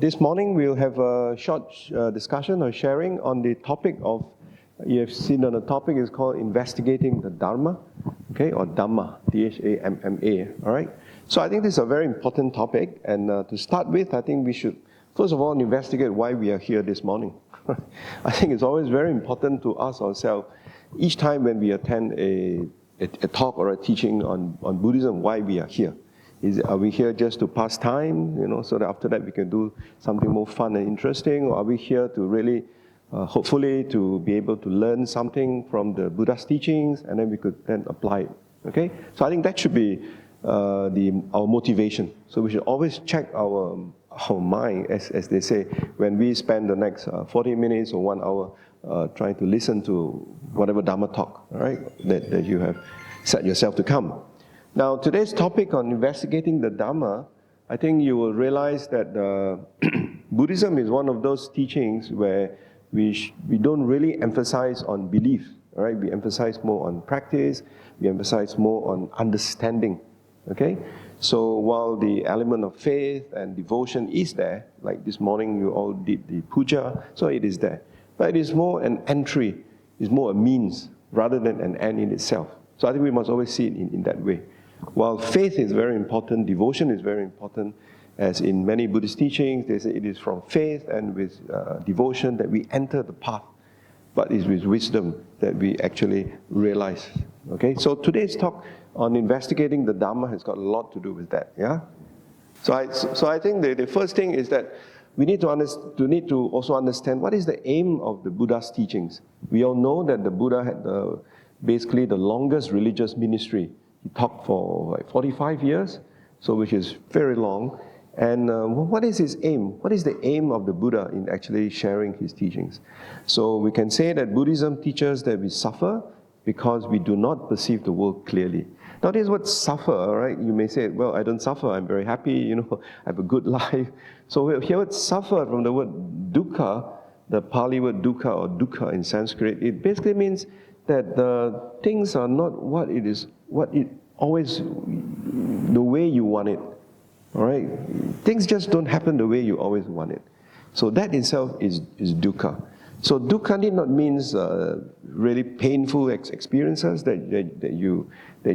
This morning we'll have a short discussion or sharing on the topic of, you have seen on the topic is called investigating the Dharma, okay, or Dhamma, D-H-A-M-M-A, all right? So I think this is a very important topic, and to start with, I think we should, first of all, investigate why we are here this morning. I think it's always very important to ask ourselves, each time when we attend a talk or a teaching on Buddhism, why we are here. Are we here just to pass time, so that after that we can do something more fun and interesting? Or are we here to really, hopefully, to be able to learn something from the Buddha's teachings, and then we could then apply it, okay? So I think that should be our motivation. So we should always check our mind, as they say, when we spend the next 40 minutes or 1 hour trying to listen to whatever Dhamma talk, all right, that you have set yourself to come. Now, today's topic on investigating the Dhamma, I think you will realize that Buddhism is one of those teachings where we don't really emphasize on belief, all right? We emphasize more on practice, we emphasize more on understanding, okay? So while the element of faith and devotion is there, like this morning you all did the puja, so it is there. But it is more an entry, it's more a means rather than an end in itself. So I think we must always see it in that way. While faith is very important, devotion is very important, as in many Buddhist teachings, they say it is from faith and with devotion that we enter the path, but it's with wisdom that we actually realize. Okay, so today's talk on investigating the Dhamma has got a lot to do with that, yeah? So I think the first thing is that we need to also understand what is the aim of the Buddha's teachings. We all know that the Buddha had basically the longest religious ministry. He taught for like 45 years, so which is very long. And what is his aim? What is the aim of the Buddha in actually sharing his teachings? So we can say that Buddhism teaches that we suffer because we do not perceive the world clearly. Now this word suffer, right? You may say, well, I don't suffer, I'm very happy, I have a good life. So here it's suffer from the word dukkha, the Pali word dukkha or dukkha in Sanskrit. It basically means that the things are not what it is, the way you want it, all right? Things just don't happen the way you always want it. So that itself is dukkha. So dukkha need not means really painful experiences that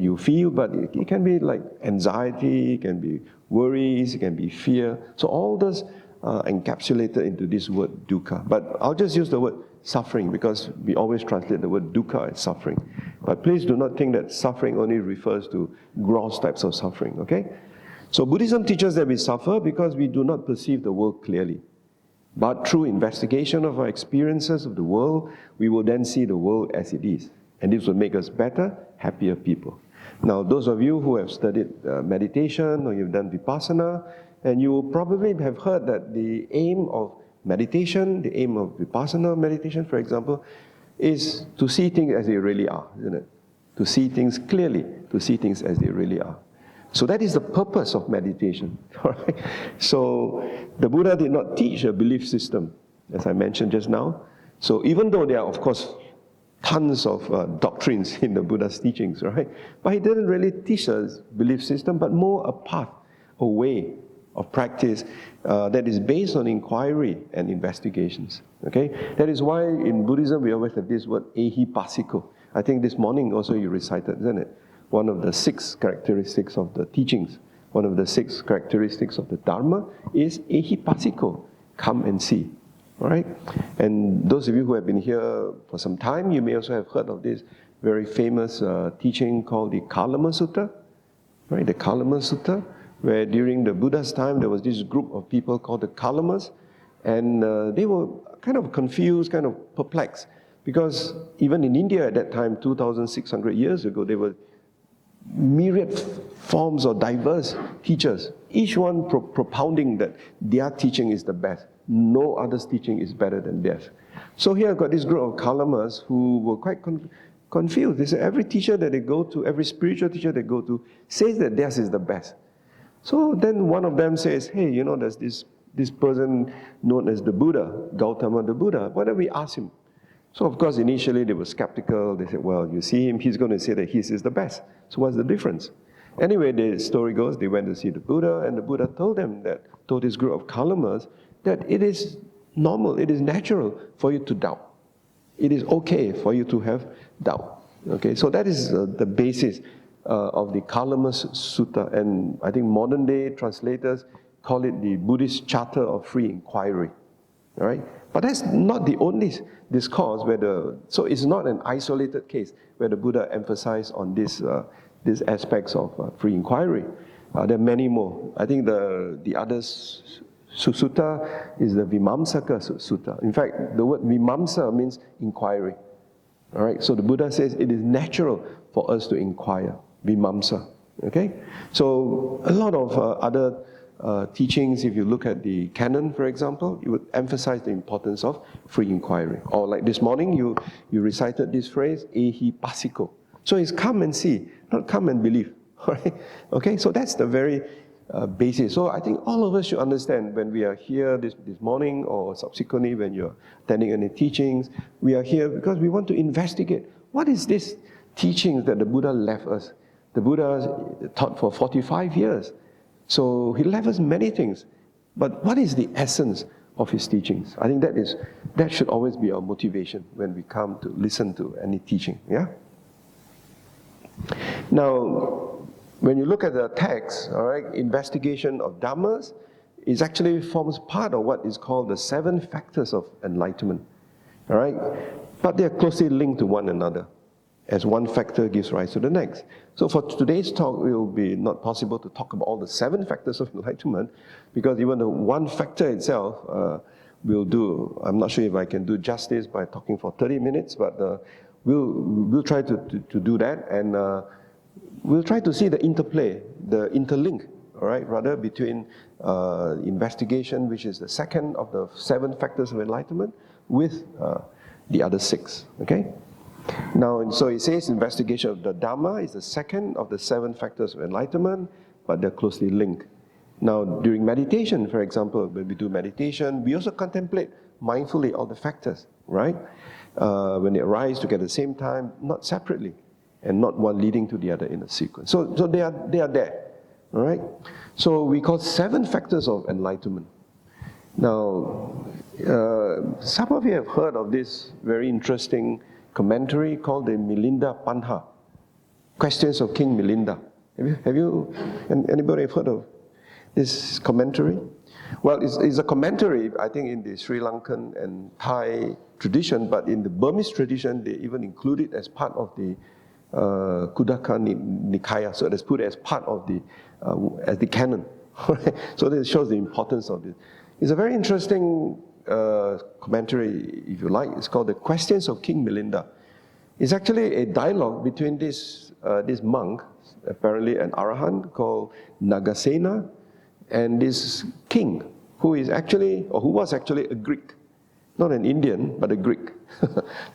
you feel, but it can be like anxiety, it can be worries, it can be fear. So all those encapsulated into this word dukkha. But I'll just use the word suffering, because we always translate the word dukkha as suffering. But please do not think that suffering only refers to gross types of suffering, okay? So Buddhism teaches that we suffer because we do not perceive the world clearly. But through investigation of our experiences of the world, we will then see the world as it is. And this will make us better, happier people. Now, those of you who have studied meditation or you've done vipassana, and you will probably have heard that the aim of meditation, the aim of vipassana meditation, for example, is to see things as they really are, isn't it? To see things clearly, to see things as they really are. So that is the purpose of meditation, all right? So the Buddha did not teach a belief system, as I mentioned just now. So even though there are, of course, tons of doctrines in the Buddha's teachings, right? But he didn't really teach a belief system, but more a path, a way of practice that is based on inquiry and investigations, okay? That is why in Buddhism we always have this word ehipassiko. I think this morning also you recited, isn't it? One of the 6 characteristics of the teachings, one of the 6 characteristics of the Dharma is ehipassiko, come and see, all right? And those of you who have been here for some time, you may also have heard of this very famous teaching called the Kalama Sutta, right? The Kalama Sutta, where during the Buddha's time, there was this group of people called the Kalamas, and they were kind of confused, kind of perplexed, because even in India at that time, 2,600 years ago, there were myriad forms of diverse teachers, each one propounding that their teaching is the best. No other's teaching is better than theirs. So here I've got this group of Kalamas who were quite confused. They said every teacher that they go to, every spiritual teacher they go to, says that theirs is the best. So then one of them says, hey, there's this person known as the Buddha, Gautama the Buddha. Why don't we ask him? So of course, initially they were skeptical. They said, well, you see him, he's going to say that his is the best. So what's the difference? Anyway, the story goes, they went to see the Buddha, and the Buddha told this group of Kalamas that it is normal, it is natural for you to doubt. It is okay for you to have doubt. Okay, so that is the basis of the Kalamas Sutta, and I think modern day translators call it the Buddhist Charter of Free Inquiry. All right, but that's not the only discourse so it's not an isolated case where the Buddha emphasized on these aspects of free inquiry. There are many more. I think the other sutta is the Vimamsaka Sutta. In fact, the word Vimamsa means inquiry. All right, so the Buddha says it is natural for us to inquire, Vimamsa. Okay, so a lot of other teachings, if you look at the canon, for example, you would emphasize the importance of free inquiry. Or like this morning, you recited this phrase, ehi passiko. So it's come and see, not come and believe. All right? Okay, so that's the very basis. So I think all of us should understand when we are here this morning or subsequently when you're attending any teachings, we are here because we want to investigate what is this teachings that the Buddha left us. The Buddha taught for 45 years. So he left us many things. But what is the essence of his teachings? I think that should always be our motivation when we come to listen to any teaching. Yeah? Now, when you look at the text, all right, investigation of Dhammas is actually forms part of what is called the 7 factors of enlightenment. All right? But they are closely linked to one another, as one factor gives rise to the next. So for today's talk, it will be not possible to talk about all the 7 factors of enlightenment, because even the one factor itself will do. I'm not sure if I can do justice by talking for 30 minutes, but we'll try to do that, and we'll try to see the interplay, the interlink, all right, rather between investigation, which is the second of the 7 factors of enlightenment, with the other 6. Okay. Now, so it says investigation of the Dhamma is the second of the 7 factors of enlightenment, but they're closely linked. Now, during meditation, for example, when we do meditation, we also contemplate mindfully all the factors, right? When they arise together at the same time, not separately, and not one leading to the other in a sequence. So they are there, all right? So we call 7 factors of enlightenment. Now, some of you have heard of this very interesting commentary called the Milinda Panha, Questions of King Milinda. Anybody have heard of this commentary? Well, it's a commentary, I think, in the Sri Lankan and Thai tradition, but in the Burmese tradition, they even include it as part of the Khuddaka Nikaya, so that's put as part of the canon. So this shows the importance of this. It's a very interesting commentary, if you like. It's called the Questions of King Milinda. It's actually a dialogue between this monk, apparently an arahant called Nagasena, and this king, who was actually a Greek, not an Indian, but a Greek.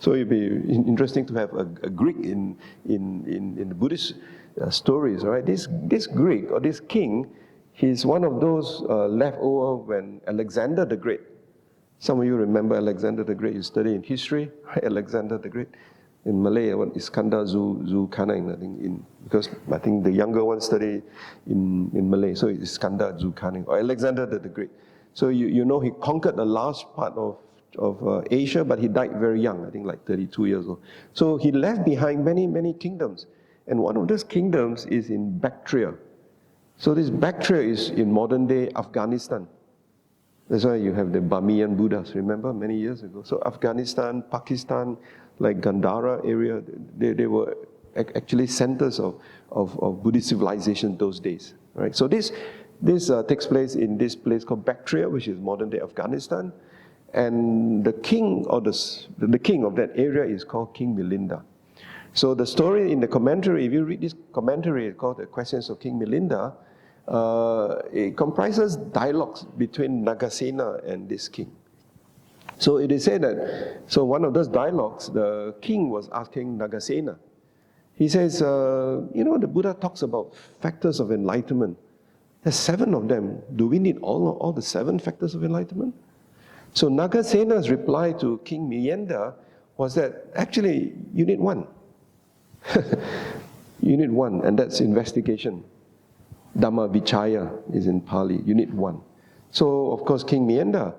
So it'd be interesting to have a Greek in the Buddhist stories, right? This Greek or this king, he's one of those left over when Alexander the Great. Some of you remember Alexander the Great. You study in history, right? Alexander the Great. In Malay, Iskandar Zulkarnain, I think, because I think the younger ones study in Malay, so it's Iskandar Zulkarnain, or Alexander the Great. So you know he conquered the large part of Asia, but he died very young, I think like 32 years old. So he left behind many kingdoms, and one of those kingdoms is in Bactria. So this Bactria is in modern day Afghanistan. That's why you have the Burmese Buddhas, remember, many years ago. So Afghanistan, Pakistan, like Gandhara area, they were actually centers of Buddhist civilization those days. Right? So this takes place in this place called Bactria, which is modern day Afghanistan. And the king of that area is called King Milinda. So the story in the commentary, if you read this commentary, it's called The Questions of King Milinda, it comprises dialogues between Nagasena and this king. So it is said that, so one of those dialogues, the king was asking Nagasena. He says, the Buddha talks about factors of enlightenment. There's 7 of them. Do we need all the 7 factors of enlightenment? So Nagasena's reply to King Milinda was that, actually, you need 1. You need 1, and that's investigation. Dhammavicaya is in Pali. You need 1. So, of course, King Mienda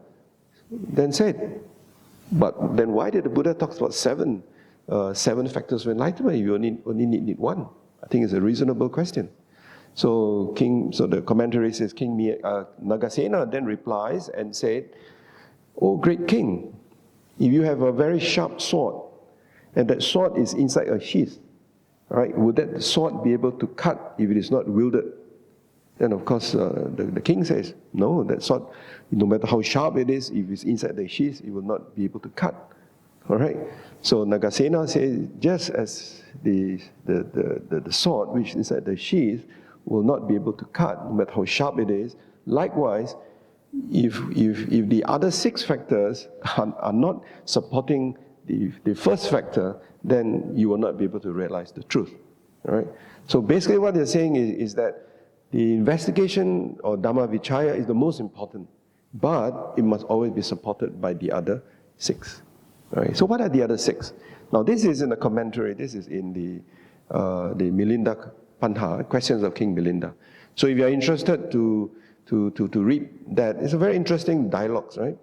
then said, but then why did the Buddha talk about seven factors of enlightenment? You only need one. I think it's a reasonable question. So the commentary says, Nagasena then replies and said, "Oh great king, if you have a very sharp sword, and that sword is inside a sheath, right, would that sword be able to cut if it is not wielded?" Then of course the king says, "No, that sword, no matter how sharp it is, if it's inside the sheath, it will not be able to cut." All right. So Nagasena says, just as the sword which is inside the sheath will not be able to cut, no matter how sharp it is, likewise, if the other 6 factors are not supporting the first factor, then you will not be able to realize the truth. All right. So basically what they're saying is that the investigation or Dhammavicaya is the most important, but it must always be supported by the other 6. All right. So what are the other 6? Now this is in the commentary, this is in the Milinda Panha, Questions of King Milinda. So if you're interested to read that, it's a very interesting dialogues, right?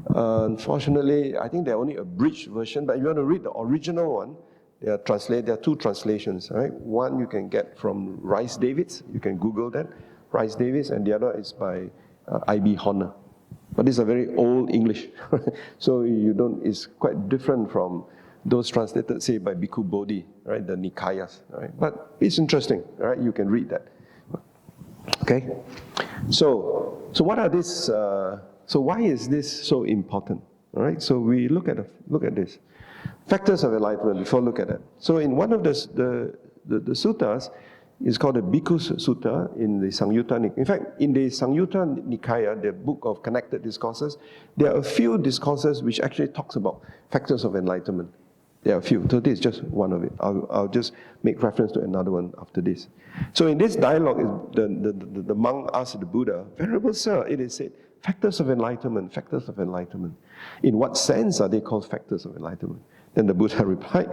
Unfortunately, I think they're only a abridged version, but if you want to read the original one, there are 2 translations, right? One you can get from Rice Davids, you can Google that, Rice Davids, and the other is by I.B. Horner. But it's a very old English, so it's quite different from those translated, say, by Bhikkhu Bodhi, right, the Nikayas, right? But it's interesting, right? You can read that. Okay? So what are these, so why is this so important? All right, so we look at this. Factors of enlightenment, before we look at that. So in one of the suttas, it's called the Bhikkhu's Sutta in the Samyutta Nikaya. In fact, in the Samyutta Nikaya, the book of connected discourses, there are a few discourses which actually talks about factors of enlightenment. There are a few, so this is just one of it. I'll just make reference to another one after this. So in this dialogue, the monk asked the Buddha, "Venerable Sir," it is said, factors of enlightenment, factors of enlightenment. In what sense are they called factors of enlightenment? Then the Buddha replied,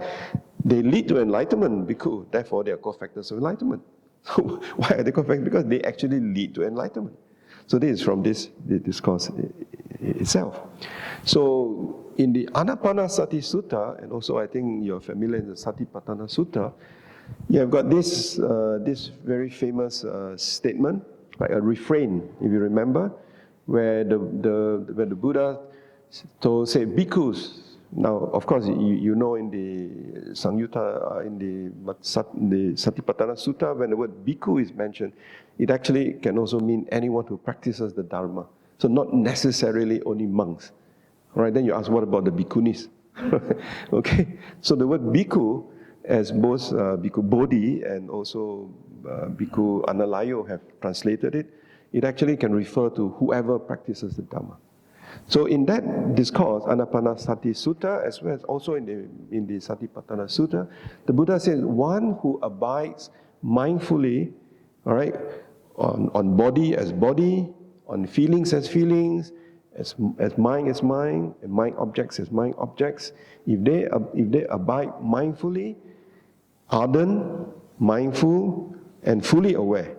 "They lead to enlightenment, bhikkhu, therefore they are called factors of enlightenment." So why are they called factors? Because they actually lead to enlightenment. So this is from this discourse itself. So in the Anapanasati Sutta, and also I think you're familiar in the Satipatthana Sutta, you have got this very famous statement, like a refrain, if you remember, where the Buddha said, "Bhikkhus." Now, of course, you know in the Samyutta, in the Satipatthana Sutta, when the word bhikkhu is mentioned, it actually can also mean anyone who practices the Dharma. So not necessarily only monks. All right, then you ask, what about the bhikkhunis? Okay, so the word bhikkhu, as both Bhikkhu Bodhi and also Bhikkhu Liow have translated it, it actually can refer to whoever practices the Dhamma. So in that discourse, Anapanasati Sutta, as well as also in the Satipatthana Sutta, the Buddha says, one who abides mindfully, all right, on body as body, on feelings as feelings, as mind as mind, and mind objects as mind objects, if they abide mindfully, ardent, mindful, and fully aware,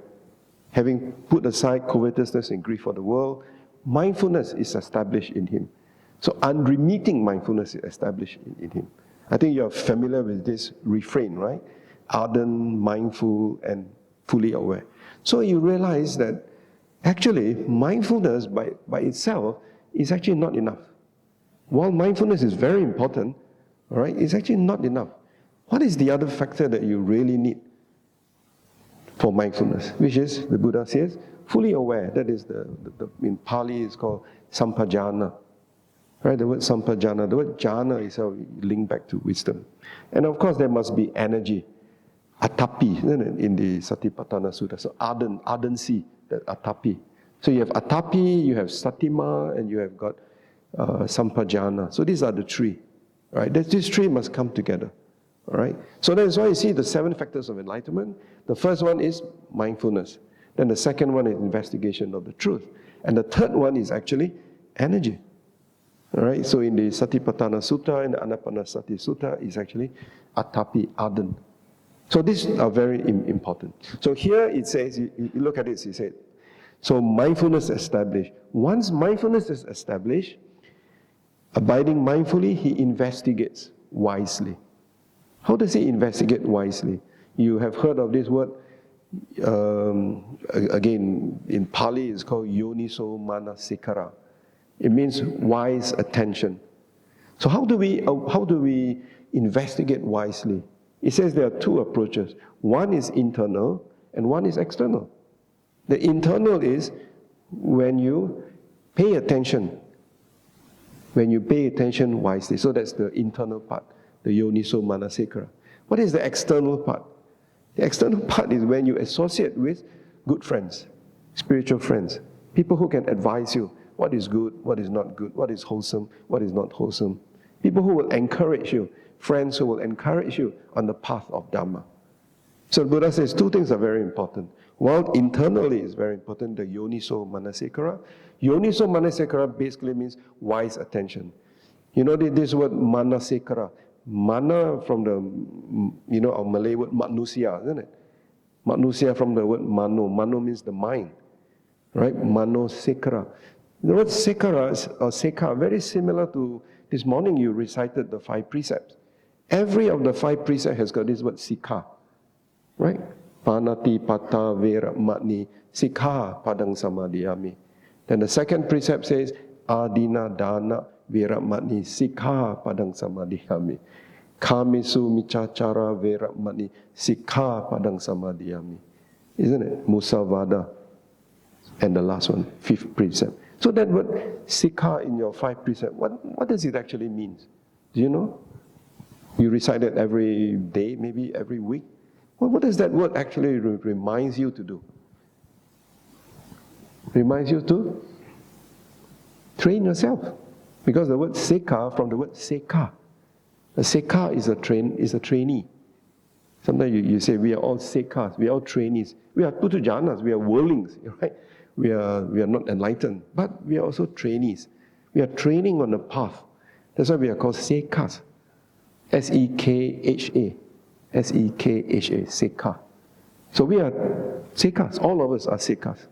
having put aside covetousness and grief for the world, mindfulness is established in him. So unremitting mindfulness is established in him. I think you're familiar with this refrain, right? Ardent, mindful, and fully aware. So you realize that actually mindfulness by itself is actually not enough. While mindfulness is very important, all right, it's actually not enough. What is the other factor that you really need for mindfulness? Which is, the Buddha says, fully aware. That is in Pali it's called sampajana. Right, the word sampajana, the word jhana is how we link back to wisdom. And of course there must be energy, atapi, in the Satipatthana Sutta. So ardency, that atapi. So you have atapi, you have satima, and you have got sampajana. So these are the 3. Right? These 3 must come together. All right? So that's why you see the 7 factors of enlightenment. The first one is mindfulness. Then the second one is investigation of the truth. And the third one is actually energy. All right? So in the Satipatthana Sutta and the Anapanasati Sutta is actually atapi, ardent. So these are very important. So here it says, you look at this, it said, So mindfulness established. Once mindfulness is established, abiding mindfully, he investigates wisely. How does he investigate wisely? You have heard of this word, again, in Pali it's called yoniso manasikara. It means wise attention. So how do we investigate wisely? It says there are two approaches. One is internal and one is external. The internal is when you pay attention. When you pay attention wisely. So that's the internal part, the yoniso manasikara. What is the external part? The external part is when you associate with good friends, spiritual friends, people who can advise you what is good, what is not good, what is wholesome, what is not wholesome. People who will encourage you, friends who will encourage you on the path of Dhamma. So the Buddha says two things are very important. One, internally is very important, the yoniso manasikara. Yoniso manasikara basically means wise attention. You know this word manasikara. Mana from the, our Malay word manusia, isn't it? Manusia from the word mano. Mano means the mind, right? Mano sekara. The word sekara or seka, very similar to this morning you recited the 5 precepts. Every of the 5 precepts has got this word sikha, right? Panati pata vera matni sikha padang samadhiyami. Then the second precept says adina dana vera matni sikha padang samadhiyami. Kamisu michachara vera matni sikha padang samadhiyami. Isn't it? Musavada. And the last one, 5th precept. So that word sikha in your 5 precepts, what does it actually mean? Do you know? You recite it every day, maybe every week. Well, what does that word actually reminds you to do? Reminds you to train yourself. Because the word sekha from the word seka. A seka is a trainee. Sometimes you say we are all sekas, we are all trainees. We are putujanas, we are worldlings, right? We are not enlightened, but we are also trainees. We are training on the path. That's why we are called sekas. S-E-K-H-A. S-E-K-H-A, seka. So we are sekas, all of us are sekas.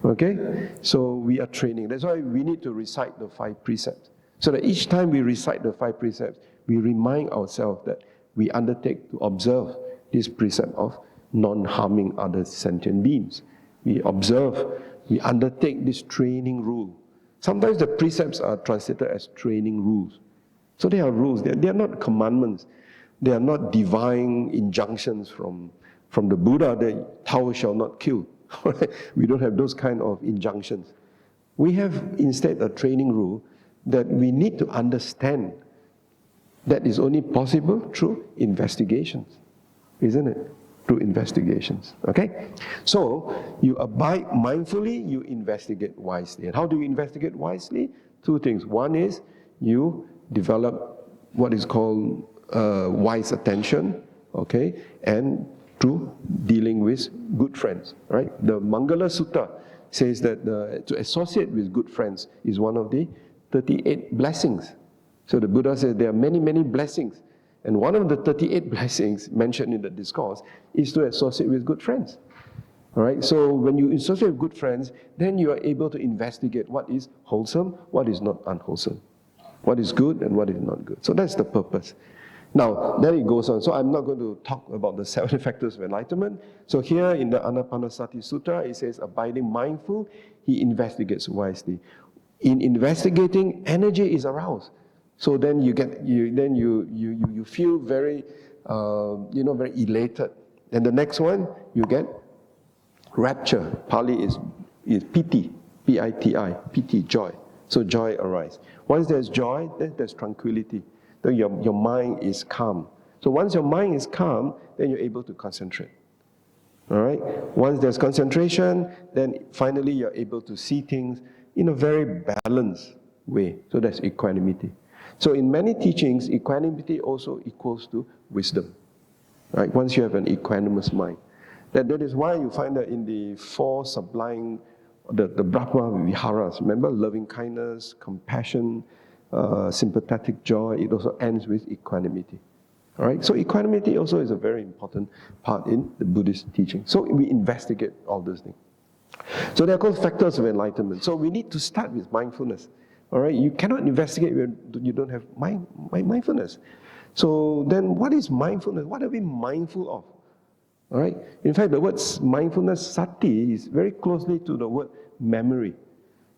Okay? So we are training. That's why we need to recite the 5 precepts. So that each time we recite the 5 precepts, we remind ourselves that we undertake to observe this precept of non-harming other sentient beings. We observe, we undertake this training rule. Sometimes the precepts are translated as training rules. So they are rules, they are not commandments. They are not divine injunctions from the Buddha that thou shalt not kill. We don't have those kind of injunctions. We have instead a training rule that we need to understand that is only possible through investigations, isn't it? Through investigations, okay? So, you abide mindfully, you investigate wisely. And how do you investigate wisely? 2 things. One is you develop what is called wise attention, okay? And through dealing with good friends, right? The Mangala Sutta says that to associate with good friends is one of the 38 blessings. So the Buddha says there are many, many blessings. And one of the 38 blessings mentioned in the discourse is to associate with good friends. All right? So when you associate with good friends, then you are able to investigate what is wholesome, what is not unwholesome, what is good and what is not good. So that's the purpose. Now, then it goes on. So I'm not going to talk about the 7 factors of enlightenment. So here in the Anapanasati Sutta, it says, abiding mindful, he investigates wisely. In investigating, energy is aroused. So then you feel very, very elated. And the next one, you get rapture. Pali is piti, P-I-T-I, piti, joy. So joy arises. Once there's joy, then there's tranquility. Then your mind is calm. So once your mind is calm, then you're able to concentrate. All right? Once there's concentration, then finally you're able to see things in a very balanced way. So that's equanimity. So in many teachings, equanimity also equals to wisdom. Right? Once you have an equanimous mind. That is why you find that in the 4 sublime, the Brahma Viharas, remember, loving kindness, compassion, sympathetic joy, it also ends with equanimity. All right? So equanimity also is a very important part in the Buddhist teaching. So we investigate all those things. So they're called factors of enlightenment. So we need to start with mindfulness. All right, you cannot investigate when you don't have mindfulness. So then, what is mindfulness? What are we mindful of? All right. In fact, the word mindfulness, sati, is very closely to the word memory.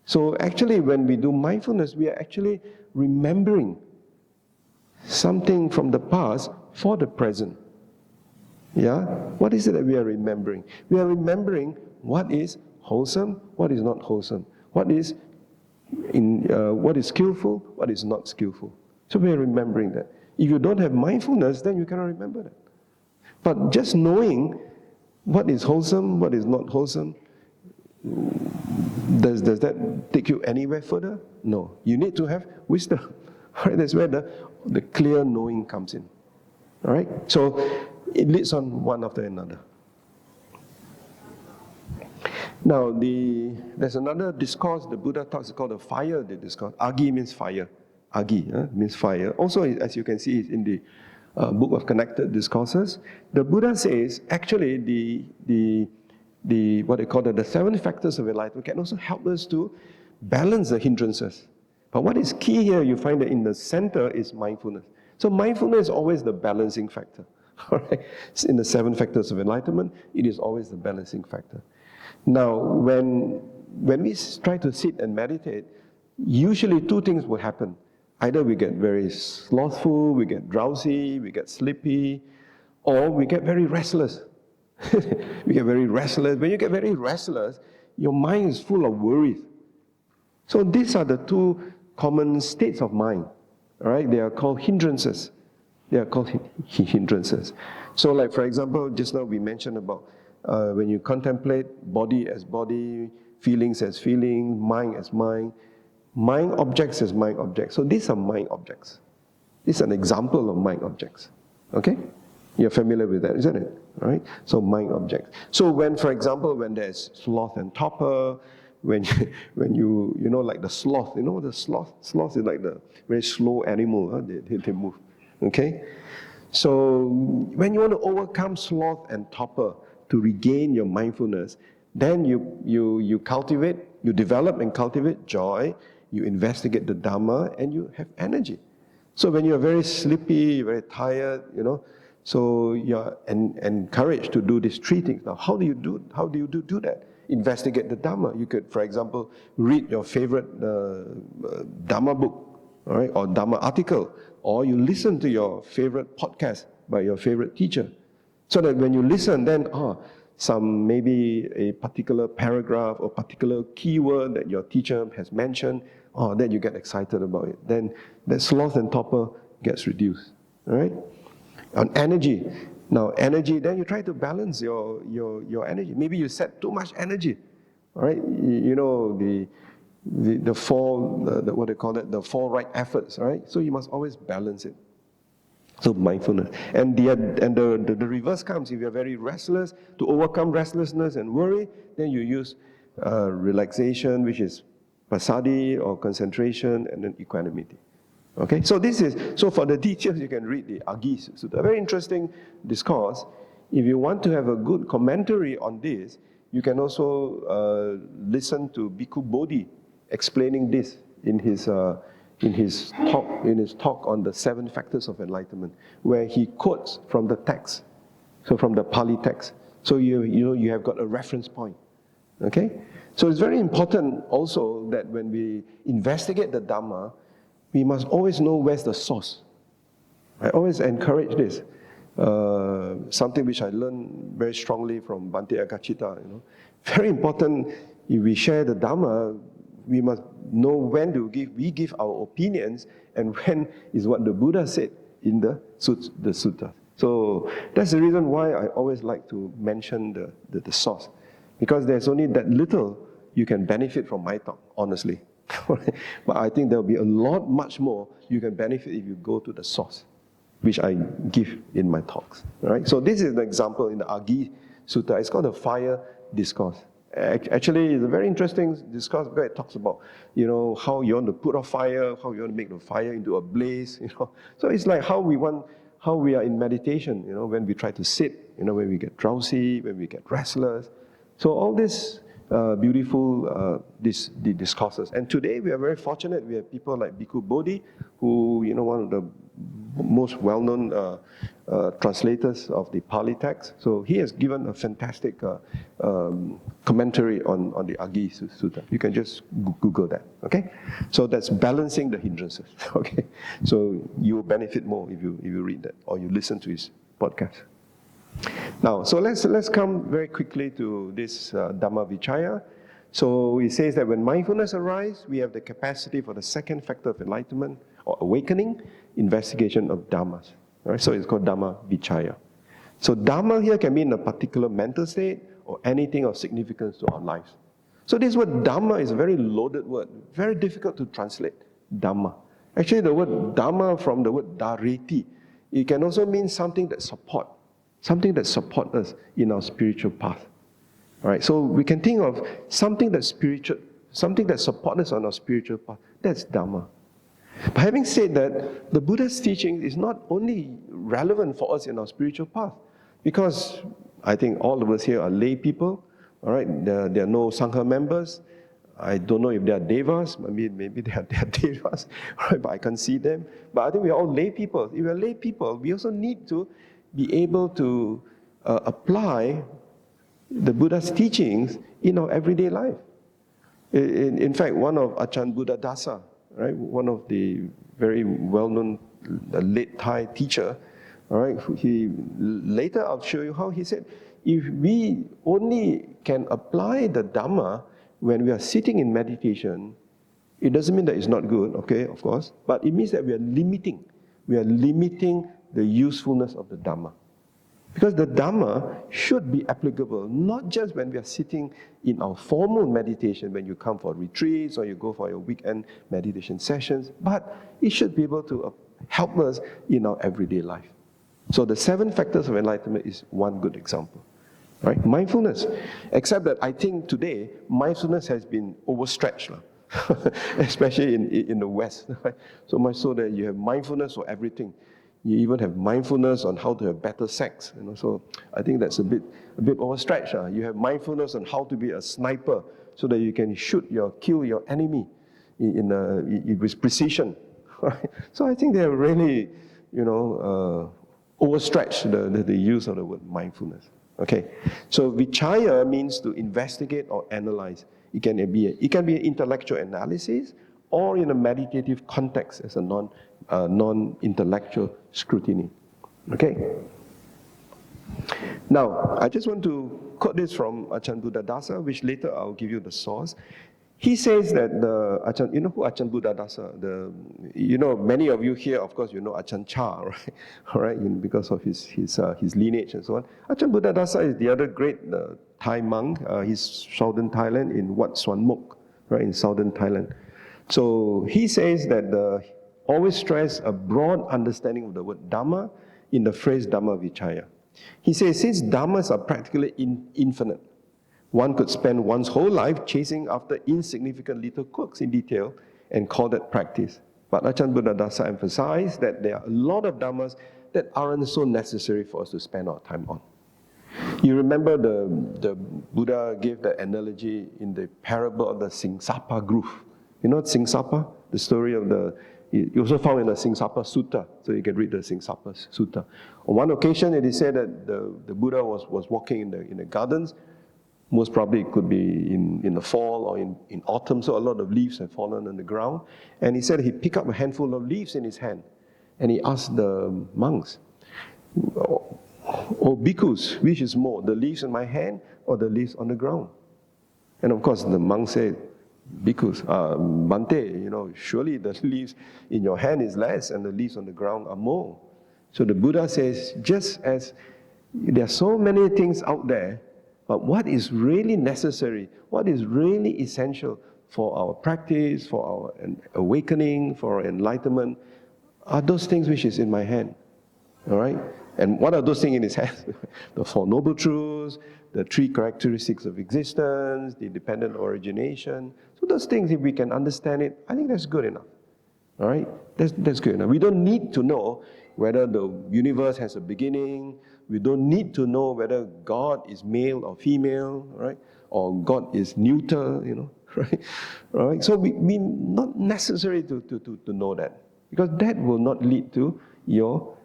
So actually, when we do mindfulness, we are actually remembering something from the past for the present. Yeah? What is it that we are remembering? We are remembering what is wholesome, what is not wholesome, what is skillful, what is not skillful. So we are remembering that. If you don't have mindfulness, then you cannot remember that. But just knowing what is wholesome, what is not wholesome, does that take you anywhere further? No. You need to have wisdom. Right? That's where the clear knowing comes in. All right? So it leads on one after another. Now, there's another discourse the Buddha talks called the fire discourse. Agi means fire. Agi means fire. Also, as you can see, in the book of Connected Discourses, the Buddha says actually what they call the 7 factors of enlightenment can also help us to balance the hindrances. But what is key here, you find that in the center is mindfulness. So mindfulness is always the balancing factor. All right? In the 7 factors of enlightenment, it is always the balancing factor. Now, when we try to sit and meditate, usually 2 things will happen. Either we get very slothful, we get drowsy, we get sleepy, or we get very restless. We get very restless. When you get very restless, your mind is full of worries. So these are the 2 common states of mind. All right? They are called hindrances. They are called hindrances. So like, for example, just now we mentioned about when you contemplate body as body, feelings as feeling, mind as mind objects as mind objects. So these are mind objects. This is an example of mind objects. Okay? You're familiar with that, isn't it? All right? So mind objects. So when, for example, when there's sloth and torpor, when you like the sloth, the sloth is like the very slow animal, they move. Okay? So when you want to overcome sloth and torpor to regain your mindfulness, then you cultivate, you develop and cultivate joy, you investigate the Dhamma, and you have energy. So when you're very sleepy, very tired, so you're encouraged to do these 3 things. Now, how do you do that? Investigate the Dhamma. You could, for example, read your favorite Dhamma book, all right, or Dhamma article, or you listen to your favorite podcast by your favorite teacher. So that when you listen, then maybe a particular paragraph or particular keyword that your teacher has mentioned, then you get excited about it. Then that sloth and torpor gets reduced. All right? On energy. Now, energy, then you try to balance your energy. Maybe you set too much energy. All right? The 4, what they call it, the 4 right efforts, all right? So you must always balance it. So mindfulness. And the reverse comes. If you're very restless, to overcome restlessness and worry, then you use relaxation, which is passaddhi or concentration, and then equanimity. Okay? So for the details, you can read the Agi Sutta. A very interesting discourse. If you want to have a good commentary on this, you can also listen to Bhikkhu Bodhi explaining this in his talk on the 7 factors of enlightenment, where he quotes from the text, so from the Pali text. So you have got a reference point. Okay? So it's very important also that when we investigate the Dhamma, we must always know where's the source. I always encourage this. Something which I learned very strongly from Bhante Agachita. Very important, if we share the Dhamma, we must know when we give our opinions and when is what the Buddha said in the sutta. So that's the reason why I always like to mention the source. Because there's only that little you can benefit from my talk, honestly. But I think there'll be a lot, much more you can benefit if you go to the source, which I give in my talks. Right? So this is an example in the Agi Sutta. It's called the fire discourse. Actually, it's a very interesting discourse because it talks about, how you want to put out fire, how you want to make the fire into a blaze, So it's like how we are in meditation, when we try to sit, when we get drowsy, when we get restless. So all this beautiful discourses. And today we are very fortunate. We have people like Bhikkhu Bodhi, who, one of the most well-known translators of the Pali text. So he has given a fantastic commentary on the Aggi Sutta. You can just Google that, okay? So that's balancing the hindrances, okay? So you will benefit more if you read that or you listen to his podcast. Now, so let's come very quickly to this Dhammavicaya. So he says that when mindfulness arises, we have the capacity for the second factor of enlightenment or awakening, investigation of Dhammas. Right? So it's called Dhammavicaya. So Dhamma here can mean a particular mental state or anything of significance to our lives. So this word Dhamma is a very loaded word, very difficult to translate, Dhamma. Actually, the word Dhamma from the word Dhareti, it can also mean something that supports us in our spiritual path. All right, so we can think of something that's spiritual, something that supports us on our spiritual path. That's Dhamma. But having said that, the Buddha's teaching is not only relevant for us in our spiritual path, because I think all of us here are lay people. All right, there are no Sangha members. I don't know if they are devas. Maybe they are devas, right? But I can't see them. But I think we are all lay people. If we are lay people, we also need to be able to apply the Buddha's teachings in our everyday life. In fact, one of Ajahn Buddhadasa, right, one of the very well-known late Thai teacher, all right, later I'll show you how he said, if we only can apply the Dhamma when we are sitting in meditation, it doesn't mean that it's not good, okay, of course, but it means that we are limiting the usefulness of the Dhamma. Because the Dhamma should be applicable not just when we are sitting in our formal meditation, when you come for retreats or you go for your weekend meditation sessions, but it should be able to help us in our everyday life. So the 7 factors of enlightenment is one good example. Right? Mindfulness. Except that I think today, mindfulness has been overstretched, especially in the West. Right? So much so that you have mindfulness for everything. You even have mindfulness on how to have better sex. So I think that's a bit overstretched. You have mindfulness on how to be a sniper so that you can kill your enemy with precision. Right? So I think they have really, overstretched the use of the word mindfulness. Okay, so Vichaya means to investigate or analyze. It can be an intellectual analysis or in a meditative context as a non-intellectual scrutiny. Okay. Now, I just want to quote this from Ajahn Buddhadasa, which later I'll give you the source. He says that you know who Ajahn Buddhadasa? Many of you here, of course, you know Ajahn Chah, right? All right, because of his lineage and so on. Ajahn Buddhadasa is the other great Thai monk. He's southern Thailand in Wat Suan Mok, right, in southern Thailand. So he says that always stress a broad understanding of the word Dhamma in the phrase Dhammavicaya. He says, since Dhammas are practically infinite, one could spend one's whole life chasing after insignificant little quirks in detail and call that practice. But Ajahn Buddhadasa emphasized that there are a lot of Dhammas that aren't so necessary for us to spend our time on. You remember the Buddha gave the analogy in the parable of the Singsapa grove. You know Singsapa? The story of you also found in the Singsapa Sutta, so you can read the Singsapa Sutta. On one occasion, it is said that the Buddha was walking in the gardens. Most probably it could be in the fall or in autumn, so a lot of leaves have fallen on the ground. And he said he picked up a handful of leaves in his hand, and he asked the monks, "Oh bhikkhus, which is more, the leaves in my hand or the leaves on the ground?" And of course the monk said, "Bhikkhus, Bhante, surely the leaves in your hand is less and the leaves on the ground are more." So the Buddha says, just as there are so many things out there, but what is really necessary, what is really essential for our practice, for our awakening, for our enlightenment, are those things which is in my hand. All right? And what are those things in his hand? The 4 Noble Truths, the 3 characteristics of existence, the dependent origination. So those things, if we can understand it, I think that's good enough. All right? That's good enough. We don't need to know whether the universe has a beginning. We don't need to know whether God is male or female. All right? or God is neuter, right? Right? So we not necessary to know that, because that will not lead to your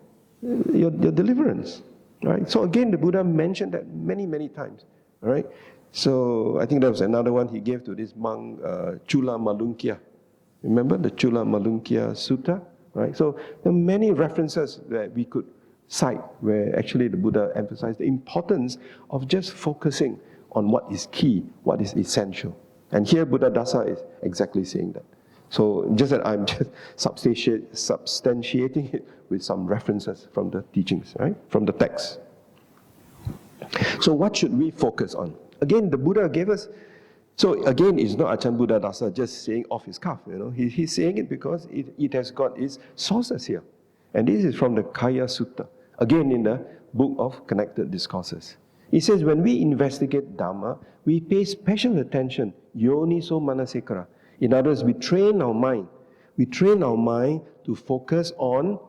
deliverance, right? So again, the Buddha mentioned that many, many times, all right? So I think there was another one he gave to this monk, Chula Malunkia. Remember the Chula Malunkia Sutta, right? So there are many references that we could cite where actually the Buddha emphasized the importance of just focusing on what is key, what is essential. And here Buddha Dasa is exactly saying that. So just that I'm just substantiating it with some references from the teachings, right? From the text. So what should we focus on? Again, the Buddha gave us, so again, it's not Ajahn Buddha Dasa just saying off his cuff, He's saying it because it has got its sources here. And this is from the Kaya Sutta, again in the book of Connected Discourses. He says, when we investigate Dhamma, we pay special attention, yoniso manasikara. In other words, we train our mind. We train our mind to focus on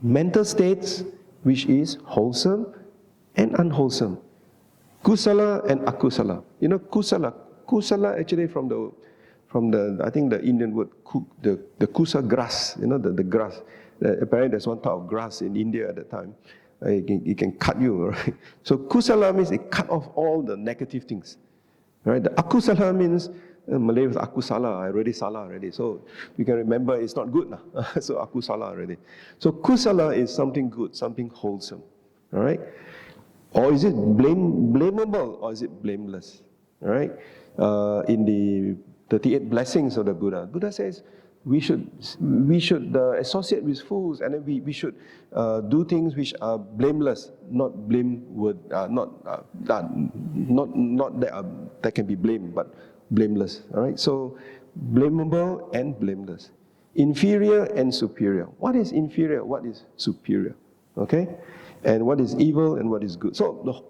mental states which is wholesome and unwholesome. Kusala and akusala. Kusala actually from the I think the Indian word, the kusa grass, the grass. Apparently there's one type of grass in India at the time. It can cut you, right? So kusala means it cut off all the negative things, right? The akusala means, Malay was akusala, I already salah already. So you can remember it's not good. So akusala already. So kusala is something good, something wholesome, all right? Or is it blamable or is it blameless, all right? In the 38 blessings of the Buddha says, we should associate with fools, and then we should do things which are blameless, not blameworthy, not that can be blamed, but blameless. All right. So blamable and blameless, inferior and superior. What is inferior? What is superior? Okay, and what is evil and what is good? So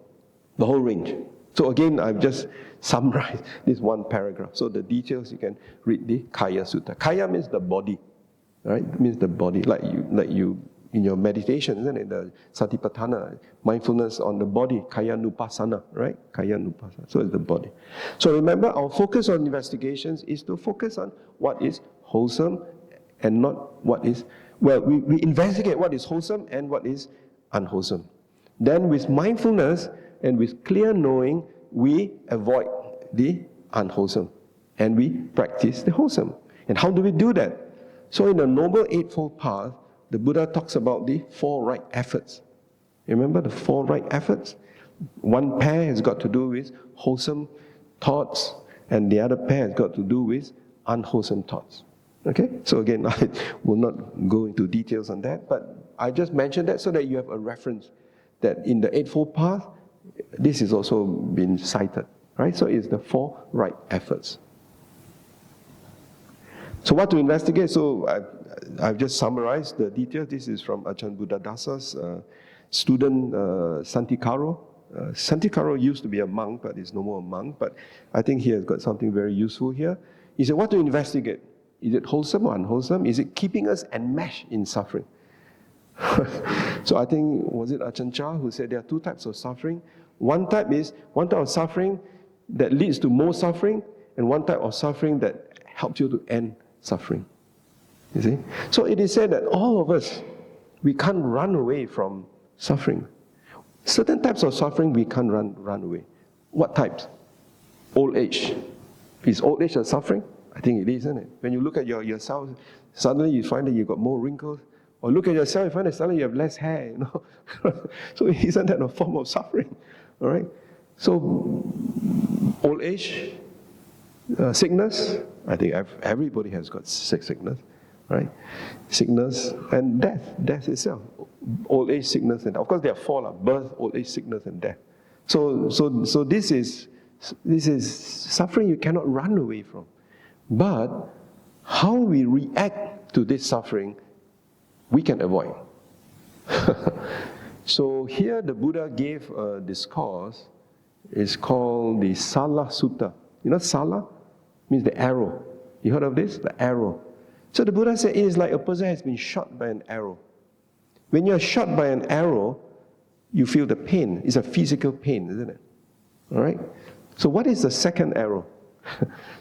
the whole range. So again, I've just summarized this one paragraph. So the details you can read the Kaya Sutta. Kaya means the body, right? It means the body, like you in your meditation, isn't it? The Satipatthana, mindfulness on the body, Kaya Nupassana, right? Kaya Nupassana. So it's the body. So remember, our focus on investigations is to focus on what is wholesome and not what is, well, we investigate what is wholesome and what is unwholesome. Then with mindfulness and with clear knowing, we avoid the unwholesome and we practice the wholesome. And how do we do that? So in the Noble Eightfold Path, the Buddha talks about the 4 right efforts. Remember the 4 right efforts? One pair has got to do with wholesome thoughts, and the other pair has got to do with unwholesome thoughts. Okay? So again, I will not go into details on that, but I just mentioned that so that you have a reference that in the Eightfold Path, this is also been cited, right? So it's the 4 right efforts. So what to investigate? So I've just summarized the details. This is from Ajahn Buddha Dasa's student Santikaro. Santikaro used to be a monk, but is no more a monk. But I think he has got something very useful here. He said, what to investigate? Is it wholesome or unwholesome? Is it keeping us enmeshed in suffering? So I think, was it Ajahn Chah who said there are 2 types of suffering? One type of suffering that leads to more suffering, and one type of suffering that helps you to end suffering. You see? So it is said that all of us, we can't run away from suffering. Certain types of suffering we can't run away. What types? Old age. Is old age a suffering? I think it is, isn't it? When you look at yourself, suddenly you find that you've got more wrinkles. Or look at yourself, you find that suddenly you have less hair, So isn't that a form of suffering? All right? So, old age, sickness, I think everybody has got sickness, right? Sickness and death, death itself. Old age, sickness, and death. Of course there are 4, birth, old age, sickness, and death. So this is suffering you cannot run away from. But how we react to this suffering, we can avoid. So here the Buddha gave a discourse. It's called the Sala Sutta. You know Sala? Means the arrow. You heard of this? The arrow. So the Buddha said it is like a person has been shot by an arrow. When you're shot by an arrow, you feel the pain. It's a physical pain, isn't it? All right? So what is the second arrow?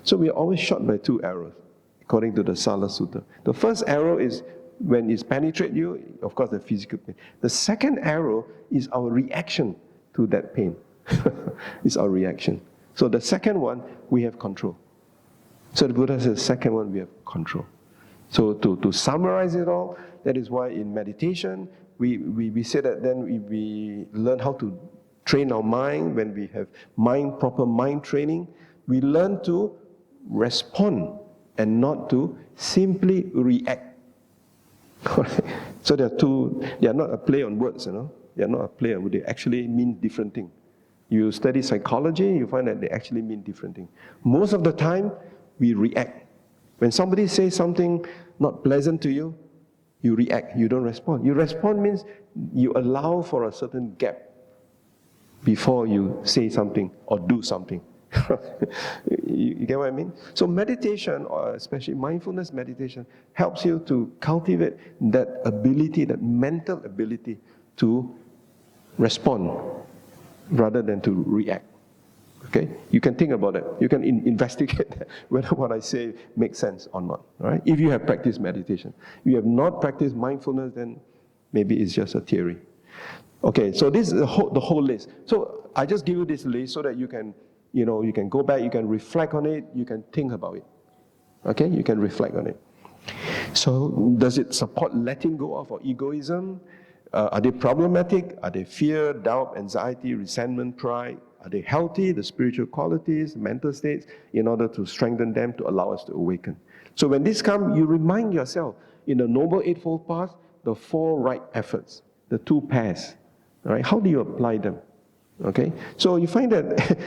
So we are always shot by two arrows, according to the Sala Sutta. The first arrow is when it penetrates you, of course, the physical pain. The second arrow is our reaction to that pain. It's our reaction. So the second one, we have control. So the Buddha says, the second one, we have control. So to summarize it all, that is why in meditation, we say that then we learn how to train our mind. When we have proper mind training, we learn to respond and not to simply react. So they are not a play on words, They are not a play on words, they actually mean different things. You study psychology, you find that they actually mean different things. Most of the time, we react. When somebody says something not pleasant to you, you react, you don't respond. You respond means you allow for a certain gap before you say something or do something. You get what I mean? So meditation, or especially mindfulness meditation, helps you to cultivate that ability, that mental ability to respond rather than to react. Okay? You can think about it. You can investigate whether what I say makes sense or not. Right? If you have practiced meditation. If you have not practiced mindfulness, then maybe it's just a theory. Okay, so this is the whole list. So I just give you this list so that you can go back, you can reflect on it, you can think about it. Okay, you can reflect on it. So does it support letting go of or egoism? Are they problematic? Are they fear, doubt, anxiety, resentment, pride? Are they healthy, the spiritual qualities, mental states, in order to strengthen them to allow us to awaken? So when this comes, you remind yourself, in the Noble Eightfold Path, the 4 right efforts, the 2 pairs. Right? How do you apply them? Okay? So you find that